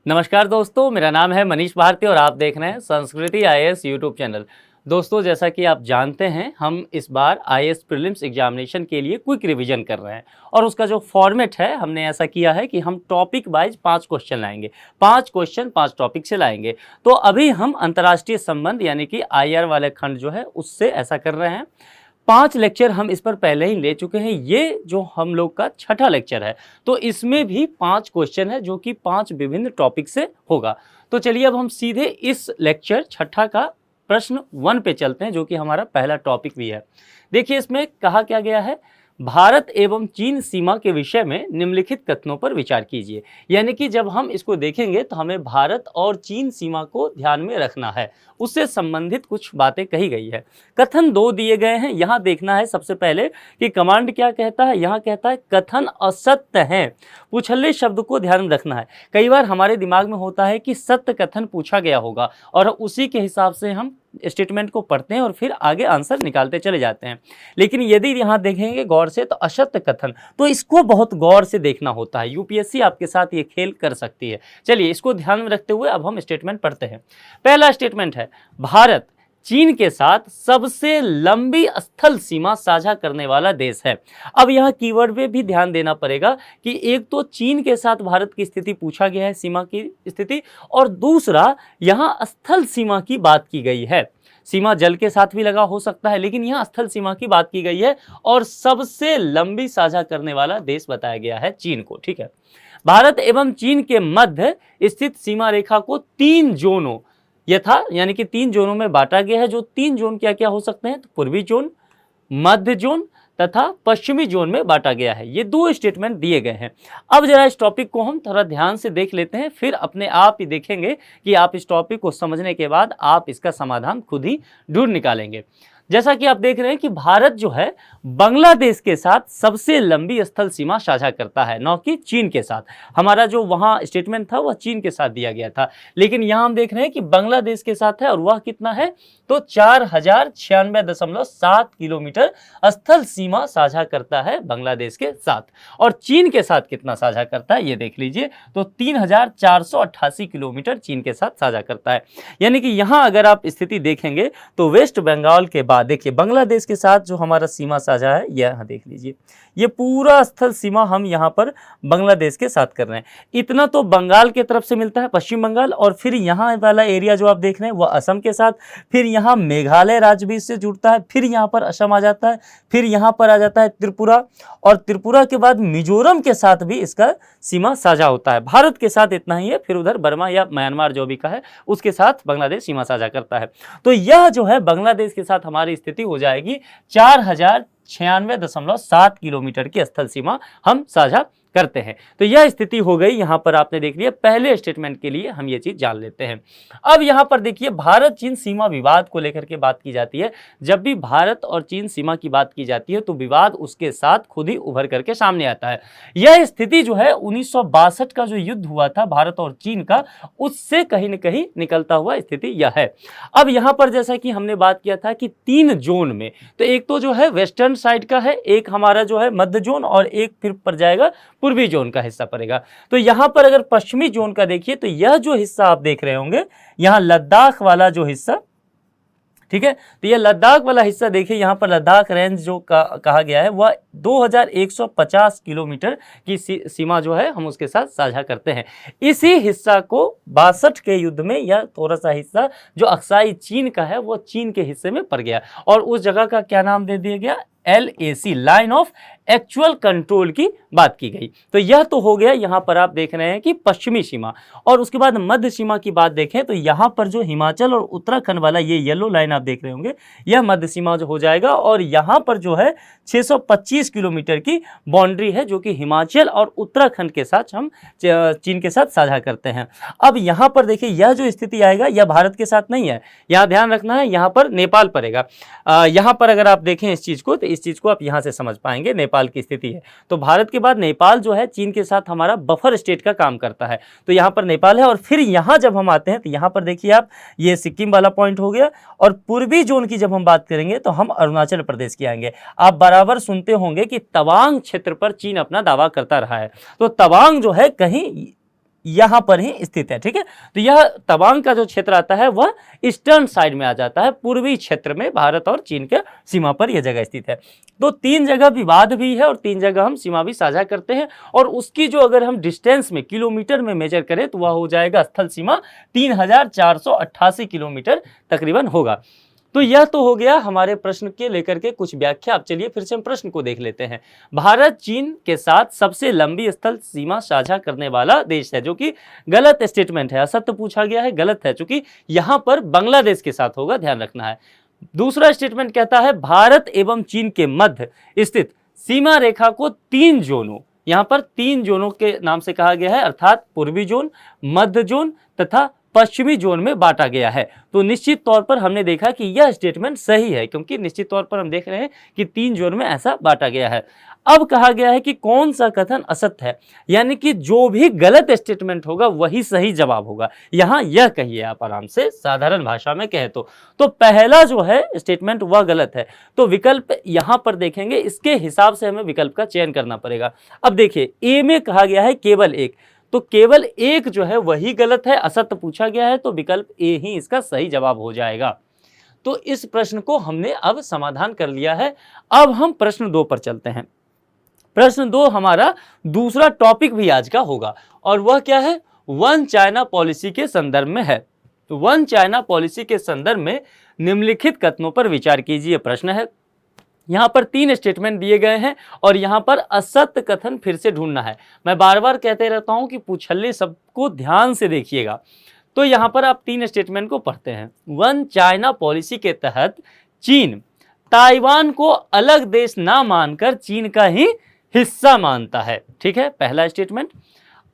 नमस्कार दोस्तों, मेरा नाम है मनीष भारती और आप देख रहे हैं संस्कृति आईएएस यूट्यूब चैनल। दोस्तों, जैसा कि आप जानते हैं, हम इस बार आईएएस प्रीलिम्स एग्जामिनेशन के लिए क्विक रिवीजन कर रहे हैं और उसका जो फॉर्मेट है, हमने ऐसा किया है कि हम टॉपिक वाइज 5 क्वेश्चन लाएंगे। 5 क्वेश्चन 5 टॉपिक से लाएंगे। तो अभी हम अंतर्राष्ट्रीय संबंध यानी कि आईआर वाले खंड जो है उससे ऐसा कर रहे हैं। 5 लेक्चर हम इस पर पहले ही ले चुके हैं। ये जो हम लोग का छठा लेक्चर है, तो इसमें भी 5 क्वेश्चन है जो कि 5 विभिन्न टॉपिक से होगा। तो चलिए अब हम सीधे इस लेक्चर छठा का प्रश्न 1 पे चलते हैं, जो कि हमारा पहला टॉपिक भी है। देखिए, इसमें कहा क्या गया है, भारत एवं चीन सीमा के विषय में निम्नलिखित कथनों पर विचार कीजिए। यानी कि जब हम इसको देखेंगे तो हमें भारत और चीन सीमा को ध्यान में रखना है, उससे संबंधित कुछ बातें कही गई है। कथन 2 दिए गए हैं। यहाँ देखना है सबसे पहले कि कमांड क्या कहता है। यहाँ कहता है कथन असत्य है। पूछल्ले शब्द को ध्यान में रखना है। कई बार हमारे दिमाग में होता है कि सत्य कथन पूछा गया होगा और उसी के हिसाब से हम स्टेटमेंट को पढ़ते हैं और फिर आगे आंसर निकालते चले जाते हैं। लेकिन यदि यहाँ देखेंगे गौर से तो असत्य कथन, तो इसको बहुत गौर से देखना होता है। यूपीएससी आपके साथ ये खेल कर सकती है। चलिए, इसको ध्यान में रखते हुए अब हम स्टेटमेंट पढ़ते हैं। पहला स्टेटमेंट है, भारत चीन के साथ सबसे लंबी स्थल सीमा साझा करने वाला देश है। अब यहाँ कीवर्ड पे भी ध्यान देना पड़ेगा कि एक तो चीन के साथ भारत की स्थिति पूछा गया है, सीमा की स्थिति, और दूसरा यहाँ स्थल सीमा की बात की गई है। सीमा जल के साथ भी लगा हो सकता है, लेकिन यहाँ स्थल सीमा की बात की गई है और सबसे लंबी साझा करने वाला देश बताया गया है चीन को। ठीक है, भारत एवं चीन के मध्य स्थित सीमा रेखा को 3 जोनों यानी कि 3 जोनों में बांटा गया है। जो 3 जोन क्या क्या हो सकते हैं, तो पूर्वी जोन, मध्य जोन तथा पश्चिमी जोन में बांटा गया है। ये 2 स्टेटमेंट दिए गए हैं। अब जरा इस टॉपिक को हम थोड़ा ध्यान से देख लेते हैं, फिर अपने आप ही देखेंगे कि आप इस टॉपिक को समझने के बाद आप इसका समाधान खुद ही ढूंढ निकालेंगे। जैसा कि आप देख रहे हैं कि भारत जो है बांग्लादेश के साथ सबसे लंबी स्थल सीमा साझा करता है, न कि चीन के साथ। हमारा जो वहां स्टेटमेंट था वह चीन के साथ दिया गया था, लेकिन यहां हम देख रहे हैं कि बांग्लादेश के साथ है और वह कितना है, तो 4096.7 किलोमीटर स्थल सीमा साझा करता है बांग्लादेश के साथ। और चीन के साथ कितना साझा करता है ये देख लीजिए, तो 3488 किलोमीटर चीन के साथ साझा करता है। यानी कि यहां अगर आप स्थिति देखेंगे तो वेस्ट बंगाल के बाद देखिए बांग्लादेश के साथ जो हमारा सीमा साझा है, यह देख लीजिए, ये पूरा स्थल सीमा हम यहां पर बांग्लादेश के साथ कर रहे हैं। इतना तो बंगाल के तरफ से मिलता है, पश्चिम बंगाल, और फिर यहां वाला एरिया जो आप देख रहे हैं वह असम के साथ, फिर यहां मेघालय राज्य भी इससे जुड़ता है, फिर यहां पर असम आ जाता है, फिर यहां पर आ जाता है त्रिपुरा, और त्रिपुरा के बाद मिजोरम के साथ भी इसका सीमा साझा होता है। भारत के साथ इतना ही है, फिर उधर बर्मा या म्यांमार जो भी का है उसके साथ बांग्लादेश सीमा साझा करता है। तो यह जो है बांग्लादेश के साथ हमारी स्थिति हो जाएगी 4096.7 किलोमीटर की स्थल सीमा हम साझा करते हैं। तो यह स्थिति हो गई, यहां पर आपने देख लिया। पहले स्टेटमेंट के लिए हम ये चीज जान लेते हैं। अब यहां पर देखिए, भारत चीन सीमा विवाद को लेकर के बात की जाती है। जब भी भारत और चीन सीमा की बात की जाती है तो विवाद उसके साथ खुद ही उभर करके सामने आता है। यह स्थिति जो है 1962 का जो युद्ध हुआ था भारत और चीन का, उससे कहीं न कहीं निकलता हुआ स्थिति यह है। अब यहां पर जैसा कि हमने बात किया था कि 3 जोन में, तो एक तो जो है वेस्टर्न साइड का है, एक हमारा जो है मध्य जोन, और एक फिर पर जाएगा पूर्वी जोन का हिस्सा पड़ेगा। तो यहां पर अगर पश्चिमी जोन का देखिए तो यह जो हिस्सा आप देख रहे होंगे, यहां लद्दाख वाला जो हिस्सा, ठीक है, तो यह लद्दाख वाला हिस्सा देखिए, यहां पर लद्दाख रेंज जो कहा गया है वह 2150 किलोमीटर की सीमा जो है हम उसके साथ साझा करते हैं। इसी हिस्सा को 62 के युद्ध में यह थोड़ा सा हिस्सा जो अक्साई चीन का है वो चीन के हिस्से में पड़ गया, और उस जगह का क्या नाम दे दिया गया, LAC, line of actual control की बात की गई। तो यह तो हो गया, यहां पर आप देख रहे हैं कि पश्चिमी सीमा। और उसके बाद मध्य सीमा की बात देखें तो यहां पर जो हिमाचल और उत्तराखंड वाला ये येलो लाइन आप देख रहे होंगे, यह मध्य सीमा जो हो जाएगा, और यहां पर जो है 625 किलोमीटर की बाउंड्री है जो कि हिमाचल और उत्तराखंड के साथ हम चीन के साथ साझा करते हैं। अब यहां पर देखिए, यह जो स्थिति आएगा यह भारत के साथ नहीं है, यहां ध्यान रखना है, यहां पर नेपाल पड़ेगा। यहां पर अगर आप देखें इस चीज को, तो इस चीज को आप यहां से समझ पाएंगे, नेपाल की स्थिति है। तो भारत के बाद नेपाल जो है चीन के साथ हमारा बफर स्टेट का काम करता है, तो यहां पर नेपाल है। और फिर यहां जब हम आते हैं तो यहां पर देखिए आप, ये सिक्किम वाला पॉइंट हो गया, और पूर्वी जोन की जब हम बात करेंगे तो हम अरुणाचल प्रदेश की आएंगे। आप बराबर सुनते होंगे कि तवांग क्षेत्र पर चीन अपना दावा करता रहा है, तो तवांग जो है कहीं यहां पर ही स्थित है। ठीक है, तो यह तवांग का जो क्षेत्र आता है वह ईस्टर्न साइड में आ जाता है, पूर्वी क्षेत्र में भारत और चीन के सीमा पर यह जगह स्थित है। तो 3 जगह विवाद भी है और 3 जगह हम सीमा भी साझा करते हैं, और उसकी जो अगर हम डिस्टेंस में किलोमीटर में मेजर करें तो वह हो जाएगा स्थल सीमा 3488 किलोमीटर तकरीबन होगा। तो यह तो हो गया हमारे प्रश्न के लेकर के कुछ व्याख्या। अब चलिए फिर से हम प्रश्न को देख लेते हैं। भारत चीन के साथ सबसे लंबी स्थल सीमा साझा करने वाला देश है, जो कि गलत स्टेटमेंट है, असत्य पूछा गया है, गलत है, क्योंकि यहां पर बांग्लादेश के साथ होगा, ध्यान रखना है। दूसरा स्टेटमेंट कहता है भारत एवं चीन के मध्य स्थित सीमा रेखा को 3 जोनों, यहां पर 3 जोनों के नाम से कहा गया है, अर्थात पूर्वी जोन, मध्य जोन तथा पश्चिमी जोन में बांटा गया है। तो निश्चित तौर पर हमने देखा कि यह स्टेटमेंट सही है, क्योंकि निश्चित तौर पर हम देख रहे हैं कि 3 जोन में ऐसा बांटा गया है। अब कहा गया है कि कौन सा कथन असत्य है, यानी कि जो भी गलत स्टेटमेंट होगा वही सही जवाब होगा। यहां यह कहिए आप आराम से, साधारण भाषा में कहे तो पहला जो है स्टेटमेंट वह गलत है। तो विकल्प यहां पर देखेंगे, इसके हिसाब से हमें विकल्प का चयन करना पड़ेगा। अब देखिए, ए में कहा गया है केवल एक, तो केवल एक जो है वही गलत है, असत्य पूछा गया है, तो विकल्प ए ही इसका सही जवाब हो जाएगा। तो इस प्रश्न को हमने अब समाधान कर लिया है। अब हम प्रश्न 2 पर चलते हैं। प्रश्न 2 हमारा दूसरा टॉपिक भी आज का होगा, और वह क्या है, वन चाइना पॉलिसी के संदर्भ में है। तो वन चाइना पॉलिसी के संदर्भ में निम्नलिखित कथनों पर विचार कीजिए। प्रश्न है, यहाँ पर 3 स्टेटमेंट दिए गए हैं और यहाँ पर असत्य कथन फिर से ढूंढना है। मैं बार बार कहते रहता हूँ कि पूछल्ले सबको ध्यान से देखिएगा। तो यहाँ पर आप 3 स्टेटमेंट को पढ़ते हैं। वन चाइना पॉलिसी के तहत चीन ताइवान को अलग देश ना मानकर चीन का ही हिस्सा मानता है। ठीक है, पहला स्टेटमेंट।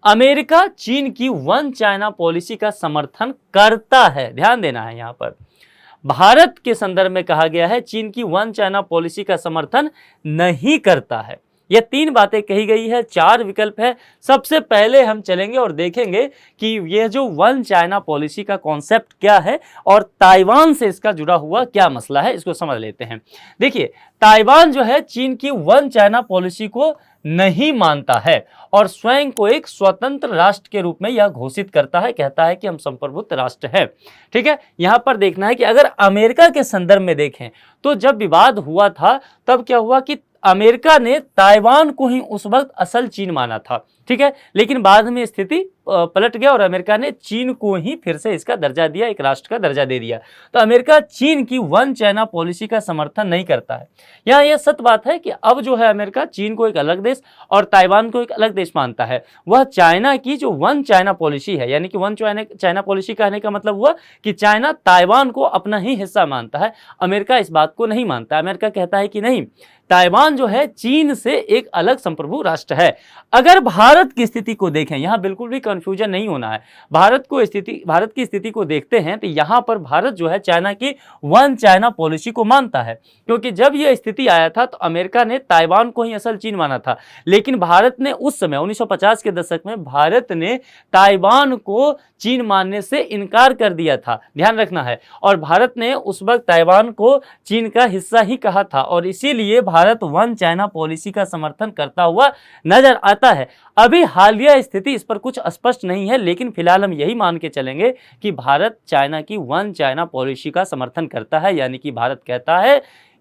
अमेरिका चीन की वन चाइना पॉलिसी का समर्थन करता है, ध्यान देना है। यहाँ पर भारत के संदर्भ में कहा गया है चीन की वन चाइना पॉलिसी का समर्थन नहीं करता है। यह 3 बातें कही गई है, 4 विकल्प है। सबसे पहले हम चलेंगे और देखेंगे कि यह जो वन चाइना पॉलिसी का कॉन्सेप्ट क्या है और ताइवान से इसका जुड़ा हुआ क्या मसला है, इसको समझ लेते हैं। देखिए, ताइवान जो है चीन की वन चाइना पॉलिसी को नहीं मानता है और स्वयं को एक स्वतंत्र राष्ट्र के रूप में यह घोषित करता है, कहता है कि हम संप्रभुत्व राष्ट्र हैं। ठीक है, यहां पर देखना है कि अगर अमेरिका के संदर्भ में देखें तो जब विवाद हुआ था तब क्या हुआ कि अमेरिका ने ताइवान को ही उस वक्त असल चीन माना था। ठीक है, लेकिन बाद में स्थिति पलट गया और अमेरिका ने चीन को ही फिर से इसका दर्जा दिया, एक राष्ट्र का दर्जा दे दिया। तो अमेरिका चीन की वन चाइना पॉलिसी का समर्थन नहीं करता है। यहाँ यह सत्य बात है कि अब जो है अमेरिका चीन को एक अलग देश और ताइवान को एक अलग देश मानता है। वह चाइना की जो वन चाइना पॉलिसी है, यानी कि वन चाइना पॉलिसी कहने का मतलब हुआ कि चाइना ताइवान को अपना ही हिस्सा मानता है। अमेरिका इस बात को नहीं मानता। अमेरिका कहता है कि नहीं, ताइवान जो है चीन से एक अलग संप्रभु राष्ट्र है। अगर भारत की स्थिति को देखें, यहां बिल्कुल भी कंफ्यूजन नहीं होना है। भारत की स्थिति को देखते हैं तो यहां पर भारत जो है चाइना की वन चाइना पॉलिसी को मानता है, क्योंकि जब यह स्थिति आया था तो अमेरिका ने ताइवान को ही असल चीन माना था, लेकिन भारत ने उस समय 1950 के दशक में भारत ने ताइवान को चीन मानने से इनकार कर दिया था, ध्यान रखना है। और भारत ने उस वक्त ताइवान को चीन का हिस्सा ही कहा था और इसीलिए भारत वन चाइना पॉलिसी का समर्थन करता हुआ नजर आता है। अभी हालिया स्थिति इस पर कुछ स्पष्ट नहीं है, लेकिन फिलहाल हम यही मान के चलेंगे कि भारत चाइना की वन चाइना पॉलिसी का समर्थन करता है, यानी कि भारत कहता है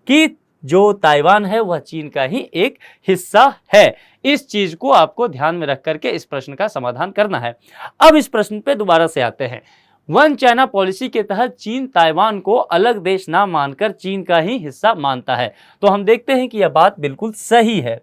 कि जो ताइवान है वह चीन का ही एक हिस्सा है। इस चीज को आपको ध्यान में रख करके इस प्रश्न का समाधान करना है। अब इस प्रश्न पे दोबारा से आते हैं। वन चाइना पॉलिसी के तहत चीन ताइवान को अलग देश ना मानकर चीन का ही हिस्सा मानता है, तो हम देखते हैं कि यह बात बिल्कुल सही है।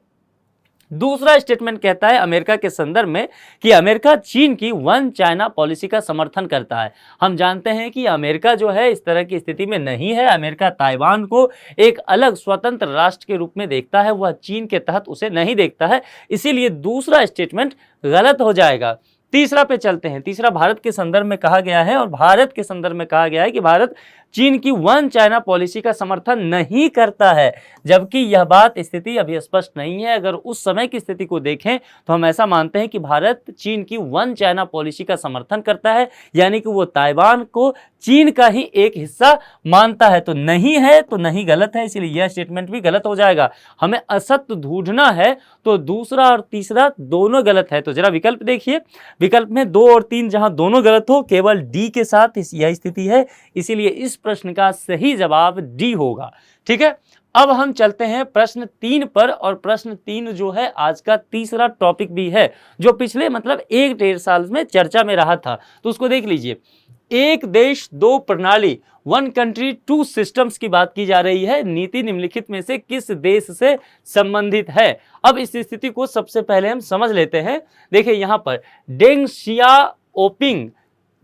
दूसरा स्टेटमेंट कहता है अमेरिका के संदर्भ में कि अमेरिका चीन की वन चाइना पॉलिसी का समर्थन करता है। हम जानते हैं कि अमेरिका जो है इस तरह की स्थिति में नहीं है। अमेरिका ताइवान को एक अलग स्वतंत्र राष्ट्र के रूप में देखता है, वह चीन के तहत उसे नहीं देखता है, इसीलिए दूसरा स्टेटमेंट गलत हो जाएगा। तीसरा पे चलते हैं। तीसरा भारत के संदर्भ में कहा गया है और भारत के संदर्भ में कहा गया है कि भारत चीन की वन चाइना पॉलिसी का समर्थन नहीं करता है, जबकि यह बात स्थिति अभी स्पष्ट नहीं है। अगर उस समय की स्थिति को देखें तो हम ऐसा मानते हैं कि भारत चीन की वन चाइना पॉलिसी का समर्थन करता है, यानी कि वो ताइवान को चीन का ही एक हिस्सा मानता है। तो नहीं है तो नहीं, गलत है, इसलिए यह स्टेटमेंट भी गलत हो जाएगा। हमें असत्य ढूंढना है तो दूसरा और तीसरा दोनों गलत है। तो जरा विकल्प देखिए, विकल्प में 2 और 3 जहां दोनों गलत हो, केवल डी के साथ यह स्थिति है, इसीलिए इस प्रश्न का सही जवाब डी होगा। ठीक है, अब हम चलते हैं प्रश्न 3 पर, और प्रश्न 3 जो है आज का तीसरा टॉपिक भी है, जो पिछले मतलब 1-1.5 साल में चर्चा में रहा था। तो उसको देख लीजिए, एक देश दो प्रणाली, वन कंट्री टू सिस्टम्स की बात की जा रही है। नीति निम्नलिखित में से किस देश से संबंधित है? अब इस स्थिति को सबसे पहले हम समझ लेते हैं। देखिए यहाँ पर डेंग शियाओपिंग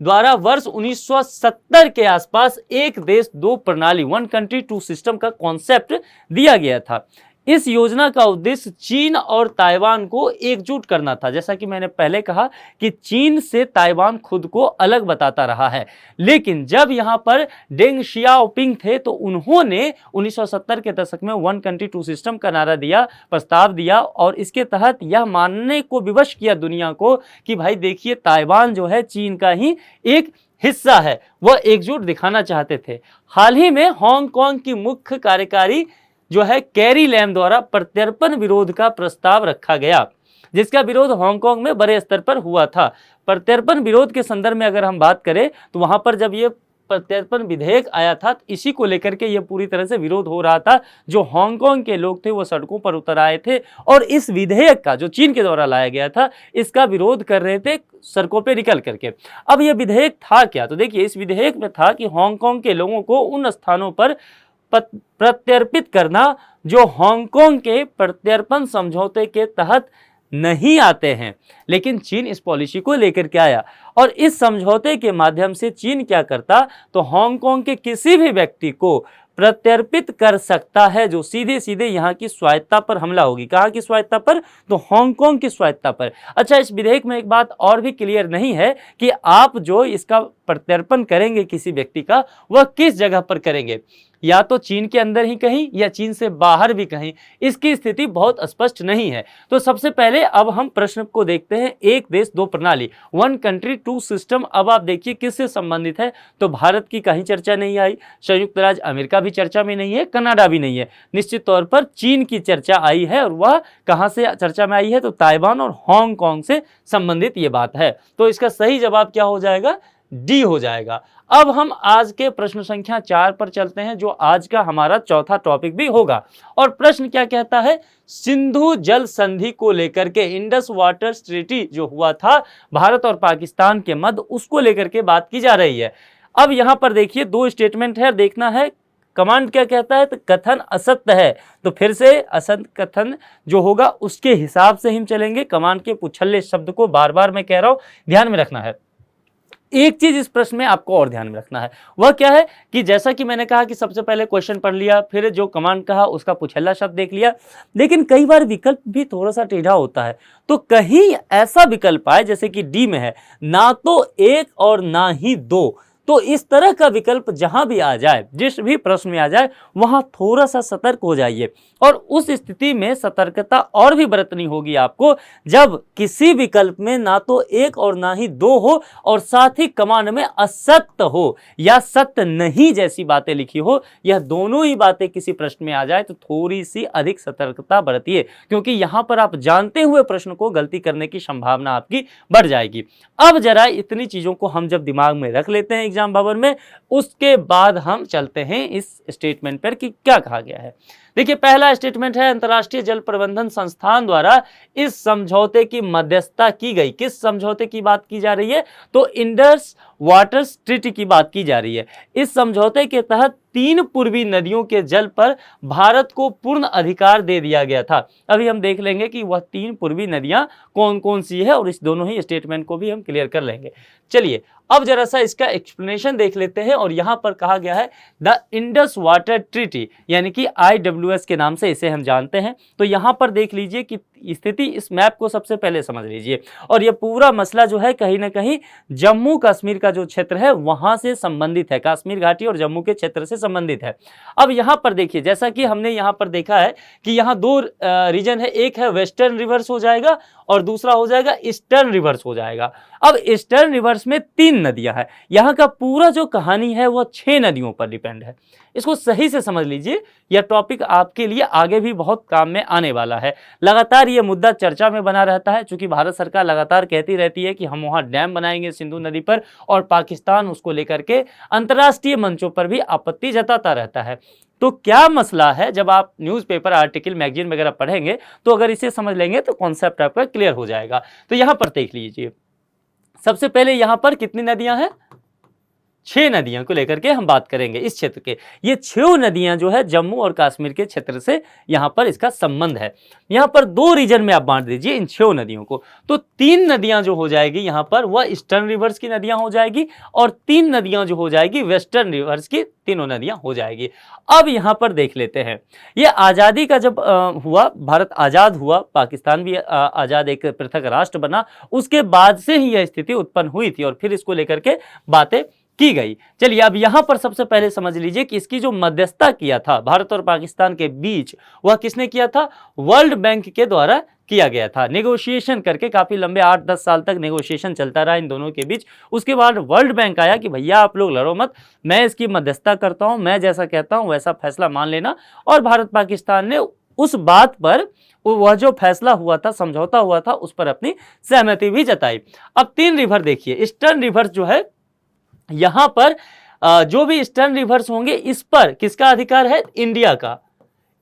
द्वारा वर्ष 1970 के आसपास एक देश दो प्रणाली, वन कंट्री टू सिस्टम का कॉन्सेप्ट दिया गया था। इस योजना का उद्देश्य चीन और ताइवान को एकजुट करना था। जैसा कि मैंने पहले कहा कि चीन से ताइवान खुद को अलग बताता रहा है, लेकिन जब यहाँ पर डेंग शियाओपिंग थे तो उन्होंने 1970 के दशक में वन कंट्री टू सिस्टम का नारा दिया, प्रस्ताव दिया, और इसके तहत यह मानने को विवश किया दुनिया को कि भाई देखिए ताइवान जो है चीन का ही एक हिस्सा है। वह एकजुट दिखाना चाहते थे। हाल ही में हांगकांग की मुख्य कार्यकारी जो है कैरी लैम द्वारा प्रत्यर्पण विरोध का प्रस्ताव रखा गया, जिसका विरोध हांगकांग में बड़े स्तर पर हुआ था। प्रत्यर्पण विरोध के संदर्भ में अगर हम बात करें तो वहां पर जब ये प्रत्यर्पण विधेयक आया था, इसी को लेकर के ये पूरी तरह से विरोध हो रहा था। जो हांगकांग के लोग थे वो सड़कों पर उतर आए थे और इस विधेयक का, जो चीन के द्वारा लाया गया था, इसका विरोध कर रहे थे सड़कों पे निकल करके। अब ये विधेयक था क्या? तो देखिए, इस विधेयक में था कि हांगकांग के लोगों को उन स्थानों पर प्रत्यर्पित करना जो हांगकांग के प्रत्यर्पण समझौते के तहत नहीं आते हैं। लेकिन चीन इस पॉलिसी को लेकर के आया और इस समझौते के माध्यम से चीन क्या करता, तो हांगकांग के किसी भी व्यक्ति को प्रत्यर्पित कर सकता है, जो सीधे सीधे यहाँ की स्वायत्ता पर हमला होगी। कहाँ की स्वायत्ता पर? तो हांगकांग की स्वायत्ता पर। अच्छा, इस विधेयक में एक बात और भी क्लियर नहीं है कि आप जो इसका प्रत्यर्पण करेंगे किसी व्यक्ति का, वह किस जगह पर करेंगे, या तो चीन के अंदर ही कहीं या चीन से बाहर भी कहीं। इसकी स्थिति बहुत स्पष्ट नहीं है। तो सबसे पहले अब हम प्रश्न को देखते हैं, एक देश दो प्रणाली, वन कंट्री टू सिस्टम। अब आप देखिए किससे संबंधित है, तो भारत की कहीं चर्चा नहीं आई, संयुक्त राज्य अमेरिका भी चर्चा में नहीं है, कनाडा भी नहीं है। निश्चित तौर पर चीन की चर्चा आई है, और वह कहां से चर्चा में आई है, तो ताइवान और हांगकांग से संबंधित ये बात है। तो इसका सही जवाब क्या हो जाएगा? डी हो जाएगा। अब हम आज के प्रश्न संख्या 4 पर चलते हैं, जो आज का हमारा चौथा टॉपिक भी होगा। और प्रश्न क्या कहता है? सिंधु जल संधि को लेकर के, इंडस वाटर ट्रीटी जो हुआ था भारत और पाकिस्तान के मध्य, उसको लेकर के बात की जा रही है। अब यहां पर देखिए 2 स्टेटमेंट है, देखना है कमांड क्या कहता है। तो कथन असत्य है, तो फिर से असत्य कथन जो होगा उसके हिसाब से हम चलेंगे। कमांड के पुछल्ले शब्द को बार बार मैं कह रहा हूं, ध्यान में रखना है। एक चीज इस प्रश्न में आपको और ध्यान में रखना है, वह क्या है कि जैसा कि मैंने कहा कि सबसे पहले क्वेश्चन पढ़ लिया, फिर जो कमांड कहा उसका पुछल्ला शब्द देख लिया, लेकिन कई बार विकल्प भी थोड़ा सा टेढ़ा होता है। तो कहीं ऐसा विकल्प आए जैसे कि डी में है, ना तो एक और ना ही दो, तो इस तरह का विकल्प जहां भी आ जाए, जिस भी प्रश्न में आ जाए, वहां थोड़ा सा सतर्क हो जाइए। और उस स्थिति में सतर्कता और भी बरतनी होगी आपको, जब किसी विकल्प में ना तो एक और ना ही दो हो, और साथ ही कमांड में असत्य हो या सत्य नहीं जैसी बातें लिखी हो। यह दोनों ही बातें किसी प्रश्न में आ जाए तो थोड़ी सी अधिक सतर्कता बरतिए, क्योंकि यहां पर आप जानते हुए प्रश्न को गलती करने की संभावना आपकी बढ़ जाएगी। अब जरा इतनी चीजों को हम जब दिमाग में रख लेते हैं एग्जाम भवन में, उसके बाद हम चलते हैं इस स्टेटमेंट पर कि क्या कहा गया है। देखिए, पहला स्टेटमेंट है, अंतर्राष्ट्रीय जल प्रबंधन संस्थान द्वारा इस समझौते की मध्यस्थता की गई। किस समझौते की बात की जा रही है? तो इंडस वाटर ट्रीटी की बात की जा रही है। इस समझौते के तहत 3 पूर्वी नदियों के जल पर भारत को पूर्ण अधिकार दे दिया गया था। अभी हम देख लेंगे कि वह 3 पूर्वी नदियां कौन कौन सी है, और इस दोनों ही स्टेटमेंट को भी हम क्लियर कर लेंगे। चलिए अब जरा सा इसका एक्सप्लेनेशन देख लेते हैं। और यहां पर कहा गया है द इंडस वाटर ट्रीटी, यानी कि IWS के नाम से इसे हम जानते हैं। तो यहां पर देख लीजिए कि स्थिति, इस मैप को सबसे पहले समझ लीजिए। और ये पूरा मसला जो है कहीं ना कहीं जम्मू कश्मीर का जो क्षेत्र है वहां से संबंधित है, कश्मीर घाटी और जम्मू के क्षेत्र से संबंधित है। अब यहाँ पर देखिए, जैसा कि हमने यहाँ पर देखा है कि यहाँ दो रीजन है, एक है वेस्टर्न रिवर्स हो जाएगा और दूसरा हो जाएगा ईस्टर्न रिवर्स हो जाएगा। अब ईस्टर्न रिवर्स में 3 नदियां हैं। यहाँ का पूरा जो कहानी है वह 6 नदियों पर डिपेंड है। इसको सही से समझ लीजिए, यह टॉपिक आपके लिए आगे भी बहुत काम में आने वाला है। लगातार ये मुद्दा चर्चा में बना रहता है, चूंकि भारत सरकार लगातार कहती रहती है कि हम वहाँ डैम बनाएंगे सिंधु नदी पर, और पाकिस्तान उसको लेकर के अंतर्राष्ट्रीय मंचों पर भी आपत्ति जताता रहता है। तो क्या मसला है, जब आप न्यूज़पेपर, आर्टिकल, मैगजीन वगैरह पढ़ेंगे तो अगर इसे समझ लेंगे तो कॉन्सेप्ट आपका क्लियर हो जाएगा। तो यहाँ पर देख लीजिए, सबसे पहले यहाँ पर कितनी नदियां हैं? 6 नदियों को लेकर के हम बात करेंगे इस क्षेत्र के। ये 6 नदियां जो है जम्मू और कश्मीर के क्षेत्र से यहाँ पर इसका संबंध है। यहाँ पर 2 रीजन में आप बांट दीजिए इन 6 नदियों को। तो 3 नदियां जो हो जाएगी यहाँ पर वह ईस्टर्न रिवर्स की नदियां हो जाएगी, और 3 नदियां जो हो जाएगी वेस्टर्न रिवर्स की, तीनों नदियां हो जाएगी। अब यहाँ पर देख लेते हैं, ये आज़ादी का जब हुआ, भारत आज़ाद हुआ, पाकिस्तान भी आज़ाद एक पृथक राष्ट्र बना, उसके बाद से ही यह स्थिति उत्पन्न हुई थी और फिर इसको लेकर के बातें की गई। चलिए अब यहां पर सबसे पहले समझ लीजिए कि इसकी जो मध्यस्थता किया था भारत और पाकिस्तान के बीच, वह किसने किया था? वर्ल्ड बैंक के द्वारा किया गया था। नेगोशिएशन करके काफी लंबे 8-10 साल तक नेगोशिएशन चलता रहा इन दोनों के बीच। उसके बाद वर्ल्ड बैंक आया कि भैया आप लोग लड़ो मत, मैं इसकी मध्यस्थता करता हूं, मैं जैसा कहता हूं वैसा फैसला मान लेना। और भारत पाकिस्तान ने उस बात पर, वह जो फैसला हुआ था, समझौता हुआ था, उस पर अपनी सहमति भी जताई। अब 3 रिवर देखिए, ईस्टर्न रिवर जो है, यहां पर जो भी ईस्टर्न रिवर्स होंगे इस पर किसका अधिकार है? इंडिया का।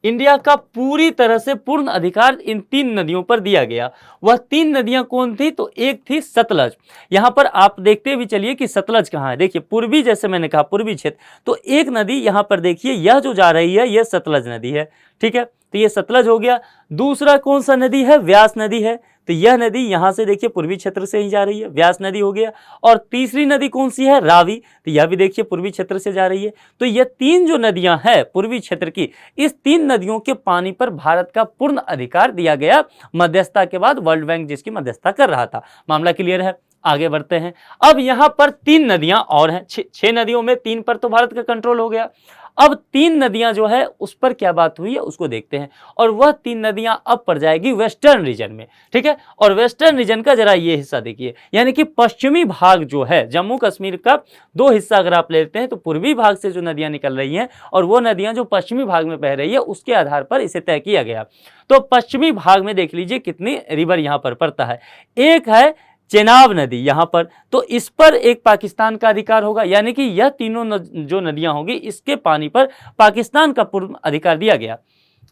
इंडिया का पूरी तरह से पूर्ण अधिकार इन 3 नदियों पर दिया गया। वह 3 नदियां कौन थी? तो एक थी सतलज। यहां पर आप देखते भी चलिए कि सतलज कहां है। देखिए पूर्वी, जैसे मैंने कहा पूर्वी क्षेत्र, तो एक नदी यहां पर देखिए, यह जो जा रही है यह सतलज नदी है। ठीक है, तो ये सतलज हो गया। दूसरा कौन सा नदी है? व्यास नदी है। तो यह नदी यहां से देखिए पूर्वी क्षेत्र से ही जा रही है, व्यास नदी हो गया। और तीसरी नदी कौन सी है? रावी। तो यह भी देखिए पूर्वी क्षेत्र से जा रही है। तो ये 3 जो नदियां हैं पूर्वी क्षेत्र की, इस 3 नदियों के पानी पर भारत का पूर्ण अधिकार दिया गया मध्यस्थता के बाद, वर्ल्ड बैंक जिसकी मध्यस्थता कर रहा था। मामला क्लियर है? आगे बढ़ते हैं। अब यहां पर 3 नदियां और हैं। 6 नदियों में 3 पर तो भारत का कंट्रोल हो गया। अब 3 नदियां जो है उस पर क्या बात हुई है उसको देखते हैं। और वह 3 नदियां अब पड़ जाएगी वेस्टर्न रीजन में। ठीक है, और वेस्टर्न रीजन का जरा ये हिस्सा देखिए, यानी कि पश्चिमी भाग जो है जम्मू कश्मीर का, 2 हिस्सा अगर आप लेते हैं तो पूर्वी भाग से जो नदियां निकल रही हैं और वो नदियां जो पश्चिमी भाग में बह रही है, उसके आधार पर इसे तय किया गया। तो पश्चिमी भाग में देख लीजिए कितनी रिवर यहां पर पड़ता है। एक है चेनाब नदी यहां पर, तो इस पर एक पाकिस्तान का अधिकार होगा, यानी कि यह तीनों जो नदियां होंगी इसके पानी पर पाकिस्तान का पूर्ण अधिकार दिया गया।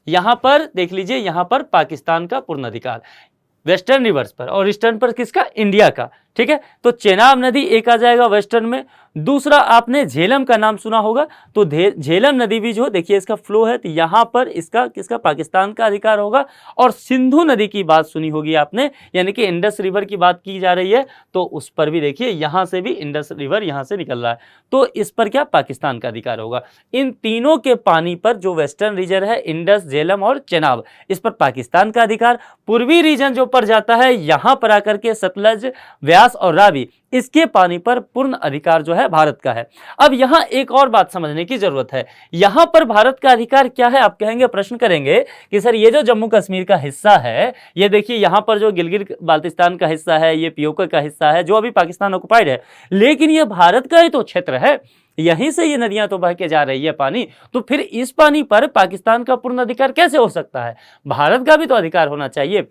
यहां पर देख लीजिए, यहां पर पाकिस्तान का पूर्ण अधिकार वेस्टर्न रिवर्स पर, और ईस्टर्न पर किसका? इंडिया का। ठीक है, तो चेनाब नदी एक आ जाएगा वेस्टर्न में। दूसरा आपने झेलम का नाम सुना होगा, तो झेलम नदी भी जो देखिए इसका फ्लो है, तो यहां पर इसका किसका? पाकिस्तान का अधिकार होगा। और सिंधु नदी की बात सुनी होगी आपने, यानी कि इंडस रिवर की बात की जा रही है, तो उस पर भी देखिए यहां से भी इंडस रिवर यहां से निकल रहा है, तो इस पर क्या? पाकिस्तान का अधिकार होगा। इन तीनों के पानी पर जो वेस्टर्न रीजन है, इंडस, झेलम और चेनाब, इस पर पाकिस्तान का अधिकार। पूर्वी रीजन जो पर जाता है, यहां पर आकर के सतलज, व्यास और रावी, इसके पानी पर पूर्ण अधिकार जो है भारत का है। अब यहां एक और बात समझने की जरूरत है, यहां पर भारत का अधिकार क्या है? आप कहेंगे, प्रश्न करेंगे कि सर ये जो जम्मू कश्मीर का हिस्सा है, ये देखिए यहां पर जो गिलगित बाल्टिस्तान का हिस्सा है, ये पीओके का हिस्सा है जो अभी पाकिस्तान ऑक्युपाइड है, लेकिन ये भारत का ही तो क्षेत्र है, यहीं से ये नदियां तो बह के जा रही है पानी, तो फिर इस पानी पर पाकिस्तान का पूर्ण अधिकार कैसे हो सकता है? भारत का भी तो अधिकार होना चाहिए।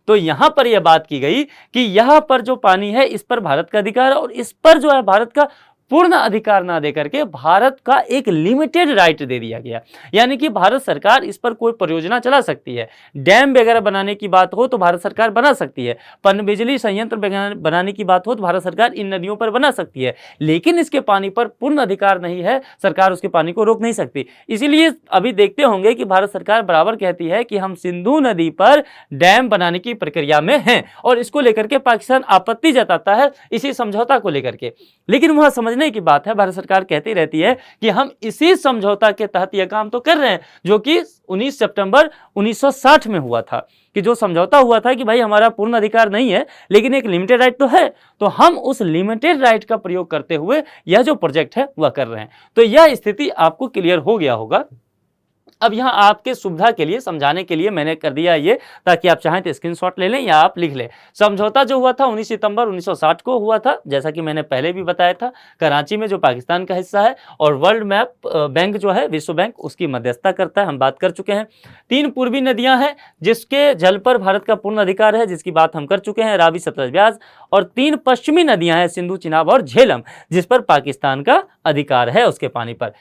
तो यहां पर यह बात की गई कि यहां पर जो पानी है इस पर भारत का अधिकार है, और इस पर जो है भारत का पूर्ण अधिकार ना दे करके भारत का एक लिमिटेड राइट दे दिया गया। यानी कि भारत सरकार इस पर कोई परियोजना चला सकती है, डैम वगैरह बनाने की बात हो तो भारत सरकार बना सकती है, पनबिजली संयंत्र बनाने की बात हो तो भारत सरकार इन नदियों पर बना सकती है, लेकिन इसके पानी पर पूर्ण अधिकार नहीं है, सरकार उसके पानी को रोक नहीं सकती। इसीलिए अभी देखते होंगे कि भारत सरकार बराबर कहती है कि हम सिंधु नदी पर डैम बनाने की प्रक्रिया में हैं, और इसको लेकर के पाकिस्तान आपत्ति जताता है इसी समझौता को लेकर के। लेकिन वह समझ समझने की बात है, भारत सरकार कहती रहती है कि हम इसी समझौता के तहत यह काम तो कर रहे हैं, जो कि 19 सितंबर 1960 में हुआ था, कि जो समझौता हुआ था कि भाई हमारा पूर्ण अधिकार नहीं है लेकिन एक लिमिटेड राइट तो है, तो हम उस लिमिटेड राइट का प्रयोग करते हुए यह जो प्रोजेक्ट है वह कर रहे हैं। तो यह स्थिति आपको क्लियर हो गया होगा। अब यहाँ आपके सुविधा के लिए, समझाने के लिए मैंने कर दिया ये, ताकि आप चाहें तो स्क्रीनशॉट ले लें या आप लिख लें। समझौता जो हुआ था 19 सितंबर 1960 को हुआ था, जैसा कि मैंने पहले भी बताया था, कराची में, जो पाकिस्तान का हिस्सा है, और वर्ल्ड मैप बैंक जो है, विश्व बैंक, उसकी मध्यस्थता करता है, हम बात कर चुके हैं। 3 पूर्वी नदियां हैं जिसके जल पर भारत का पूर्ण अधिकार है, जिसकी बात हम कर चुके हैं, रावी, सतलज, ब्यास। और 3 पश्चिमी नदियां हैं, सिंधु, चिनाब और झेलम, जिस पर पाकिस्तान का अधिकार है उसके पानी पर।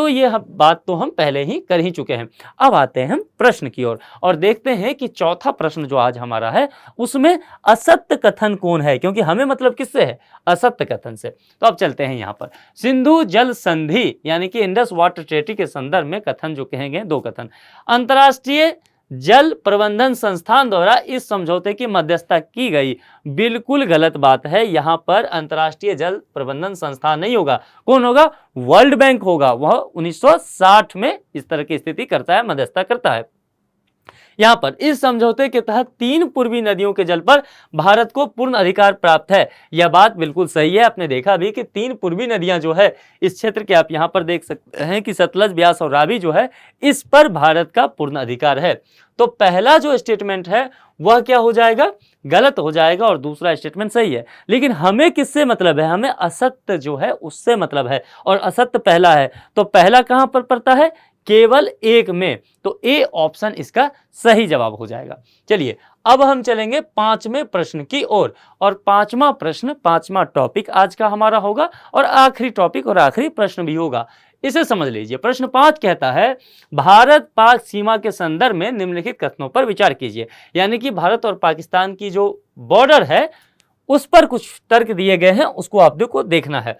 ये बात तो हम पहले ही कर ही चुके हैं। अब आते हैं हम प्रश्न की ओर और देखते हैं कि चौथा प्रश्न जो आज हमारा है उसमें असत्य कथन कौन है, क्योंकि हमें मतलब किससे है, असत्य कथन से। तो अब चलते हैं यहां पर। सिंधु जल संधि यानी कि इंडस वाटर ट्रीटी के संदर्भ में कथन जो कहे गए, 2 कथन। अंतर्राष्ट्रीय जल प्रबंधन संस्थान द्वारा इस समझौते की मध्यस्थता की गई, बिल्कुल गलत बात है। यहां पर अंतर्राष्ट्रीय जल प्रबंधन संस्थान नहीं होगा, कौन होगा, वर्ल्ड बैंक होगा। वह 1960 में इस तरह की स्थिति करता है, मध्यस्थता करता है। यहां पर इस समझौते के तहत 3 पूर्वी नदियों के जल पर भारत को पूर्ण अधिकार प्राप्त है। यह बात बिल्कुल सही है। आपने देखा भी कि 3 पूर्वी नदियां जो है इस क्षेत्र के, आप यहां पर देख सकते हैं कि सतलज, ब्यास और रावी जो है, इस पर भारत का पूर्ण अधिकार है। तो पहला जो स्टेटमेंट है वह क्या हो जाएगा, गलत हो जाएगा, और दूसरा स्टेटमेंट सही है। लेकिन हमें किससे मतलब है, हमें असत्य जो है उससे मतलब है, और असत्य पहला है। तो पहला कहां पर पड़ता है, केवल 1 में। तो ए ऑप्शन इसका सही जवाब हो जाएगा। चलिए अब हम चलेंगे 5वें प्रश्न की ओर, और 5वां प्रश्न, 5वां टॉपिक आज का हमारा होगा, और आखिरी टॉपिक और आखिरी प्रश्न भी होगा। इसे समझ लीजिए। प्रश्न 5 कहता है, भारत पाक सीमा के संदर्भ में निम्नलिखित कथनों पर विचार कीजिए। यानी कि भारत और पाकिस्तान की जो बॉर्डर है उस पर कुछ तर्क दिए गए हैं, उसको आप को देखना है।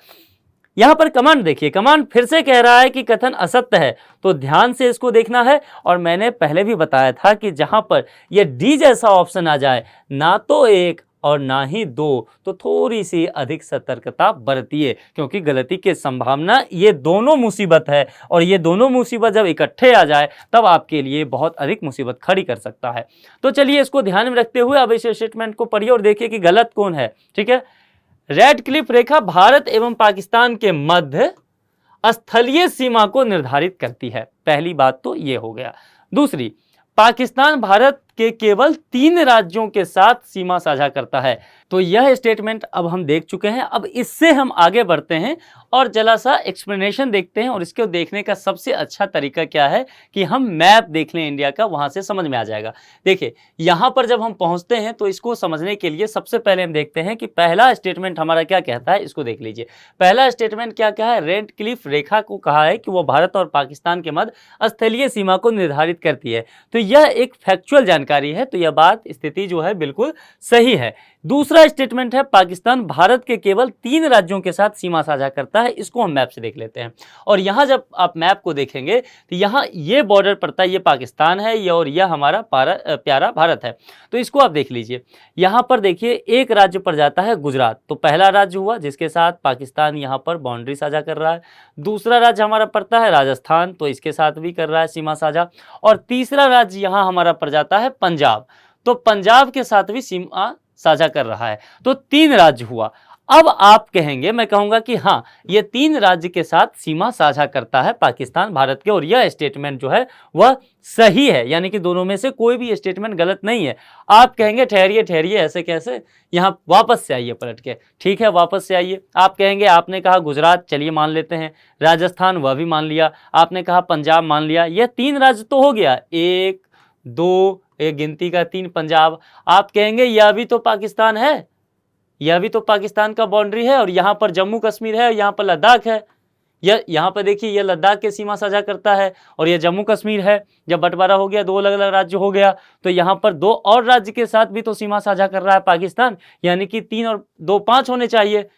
यहां पर कमांड देखिए, कमांड फिर से कह रहा है कि कथन असत्य है, तो ध्यान से इसको देखना है। और मैंने पहले भी बताया था कि जहां पर यह डी जैसा ऑप्शन आ जाए, ना तो 1 और ना ही 2, तो थोड़ी सी अधिक सतर्कता बरतिए, क्योंकि गलती की संभावना, ये दोनों मुसीबत है, और ये दोनों मुसीबत जब इकट्ठे आ जाए तब आपके लिए बहुत अधिक मुसीबत खड़ी कर सकता है। तो चलिए इसको ध्यान में रखते हुए अब इस स्टेटमेंट को पढ़िए और देखिए कि गलत कौन है। ठीक है, रेड क्लिफ रेखा भारत एवं पाकिस्तान के मध्य स्थलीय सीमा को निर्धारित करती है। पहली बात तो ये हो गया। दूसरी, पाकिस्तान भारत के केवल 3 राज्यों के साथ सीमा साझा करता है। तो यह स्टेटमेंट अब हम देख चुके हैं। अब इससे हम आगे बढ़ते हैं और जरा सा एक्सप्लेनेशन देखते हैं। और इसको देखने का सबसे अच्छा तरीका क्या है कि हम मैप देख लें इंडिया का, वहां से समझ में आ जाएगा। देखिए यहां पर जब हम पहुंचते हैं तो इसको समझने के लिए सबसे पहले हम देखते हैं कि पहला स्टेटमेंट हमारा क्या कहता है। इसको देख लीजिए। पहला स्टेटमेंट क्या कहा है, रेड क्लिफ रेखा को कहा है कि वो भारत और पाकिस्तान के मध्य स्थलीय सीमा को निर्धारित करती है। तो यह एक फैक्चुअल जानकारी है। तो यह बात, स्थिति जो है बिल्कुल सही है। दूसरा स्टेटमेंट है, पाकिस्तान भारत के केवल 3 राज्यों के साथ सीमा साझा करता है। इसको हम मैप से देख लेते हैं। और यहां जब आप मैप को देखेंगे तो यहां ये बॉर्डर पड़ता है, ये पाकिस्तान है, ये, और यह हमारा प्यारा भारत है। तो इसको आप देख लीजिए। यहां पर देखिए एक राज्य पड़ जाता है गुजरात, तो पहला राज्य हुआ जिसके साथ पाकिस्तान यहां पर बाउंड्री साझा कर रहा है। दूसरा राज्य हमारा पड़ता है राजस्थान, तो इसके साथ भी कर रहा है सीमा साझा। और तीसरा राज्य यहां हमारा पड़ जाता है पंजाब, तो पंजाब के साथ भी सीमा साझा कर रहा है। तो 3 राज्य हुआ। अब आप कहेंगे, मैं कहूंगा कि हाँ, ये 3 राज्य के साथ सीमा साझा करता है पाकिस्तान भारत के, और यह स्टेटमेंट जो है वह सही है। यानी कि दोनों में से कोई भी स्टेटमेंट गलत नहीं है। आप कहेंगे ठहरिए ठहरिए, ऐसे कैसे, यहाँ वापस से आइए पलट के। ठीक है, वापस से आइए। आप कहेंगे आपने कहा गुजरात, चलिए मान लेते हैं, राजस्थान वह भी मान लिया, आपने कहा पंजाब मान लिया, यह 3 राज्य तो हो गया, 1 2, एक गिनती का 3 पंजाब। आप कहेंगे यह भी तो पाकिस्तान है, यह भी तो पाकिस्तान का बाउंड्री है, और यहाँ पर जम्मू कश्मीर है, यहाँ पर लद्दाख है। यहाँ पर देखिए यह लद्दाख के सीमा साझा करता है, और यह जम्मू कश्मीर है। जब बंटवारा हो गया, 2 अलग अलग राज्य हो गया, तो यहाँ पर 2 और राज्य के साथ भी तो सीमा साझा कर रहा है पाकिस्तान, यानी कि 3 और 2 5 होने चाहिए।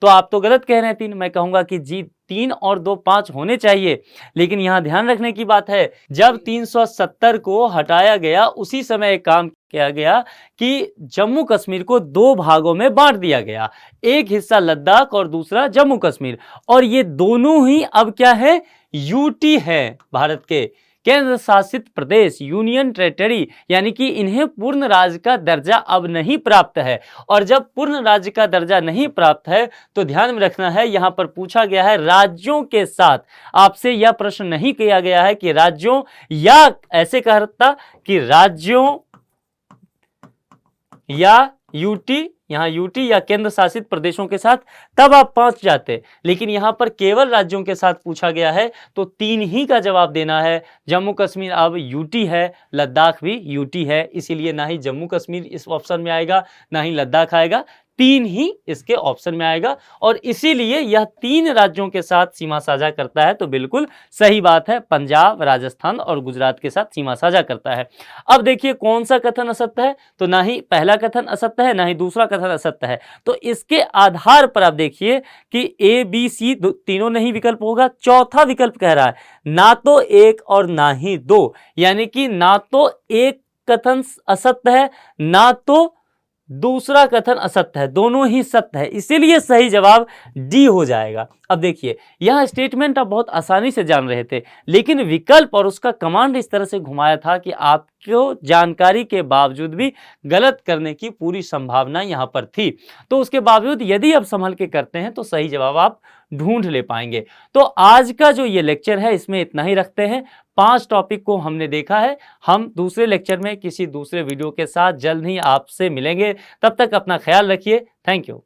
तो आप तो गलत कह रहे हैं 3, मैं कहूंगा कि जी 3 और 2 5 होने चाहिए। लेकिन यहां ध्यान रखने की बात है, जब 370 को हटाया गया उसी समय एक काम किया गया कि जम्मू कश्मीर को दो भागों में बांट दिया गया, एक हिस्सा लद्दाख और दूसरा जम्मू कश्मीर, और ये दोनों ही अब क्या है, यूटी है, भारत के केंद्र शासित प्रदेश, यूनियन टेरिटरी, यानी कि इन्हें पूर्ण राज्य का दर्जा अब नहीं प्राप्त है। और जब पूर्ण राज्य का दर्जा नहीं प्राप्त है तो ध्यान में रखना है, यहां पर पूछा गया है राज्यों के साथ, आपसे यह प्रश्न नहीं किया गया है कि राज्यों, या ऐसे कहता कि राज्यों या यूटी, यहां यूटी या केंद्र शासित प्रदेशों के साथ, तब आप पहुंच जाते, लेकिन यहां पर केवल राज्यों के साथ पूछा गया है तो तीन ही का जवाब देना है। जम्मू कश्मीर अब यूटी है, लद्दाख भी यूटी है, इसीलिए ना ही जम्मू कश्मीर इस ऑप्शन में आएगा ना ही लद्दाख आएगा, तीन ही इसके ऑप्शन में आएगा, और इसीलिए यह तीन राज्यों के साथ सीमा साझा करता है। तो बिल्कुल सही बात है, पंजाब, राजस्थान और गुजरात के साथ सीमा साझा करता है। अब देखिए कौन सा कथन असत्य है, तो ना ही पहला कथन असत्य है ना ही दूसरा कथन असत्य है। तो इसके आधार पर आप देखिए कि ए बी सी तीनों नहीं विकल्प होगा, चौथा विकल्प कह रहा है ना तो एक और ना ही दो, यानी कि ना तो एक कथन असत्य है ना तो दूसरा कथन असत्य है, दोनों ही सत्य है, इसीलिए सही जवाब डी हो जाएगा। अब देखिए यह स्टेटमेंट आप बहुत आसानी से जान रहे थे, लेकिन विकल्प और उसका कमांड इस तरह से घुमाया था कि आपको जानकारी के बावजूद भी गलत करने की पूरी संभावना यहां पर थी। तो उसके बावजूद यदि आप संभल के करते हैं तो सही जवाब आप ढूंढ ले पाएंगे। तो आज का जो ये लेक्चर है इसमें इतना ही रखते हैं। 5 टॉपिक को हमने देखा है। हम दूसरे लेक्चर में किसी दूसरे वीडियो के साथ जल्द ही आपसे मिलेंगे। तब तक अपना ख्याल रखिए। Thank you.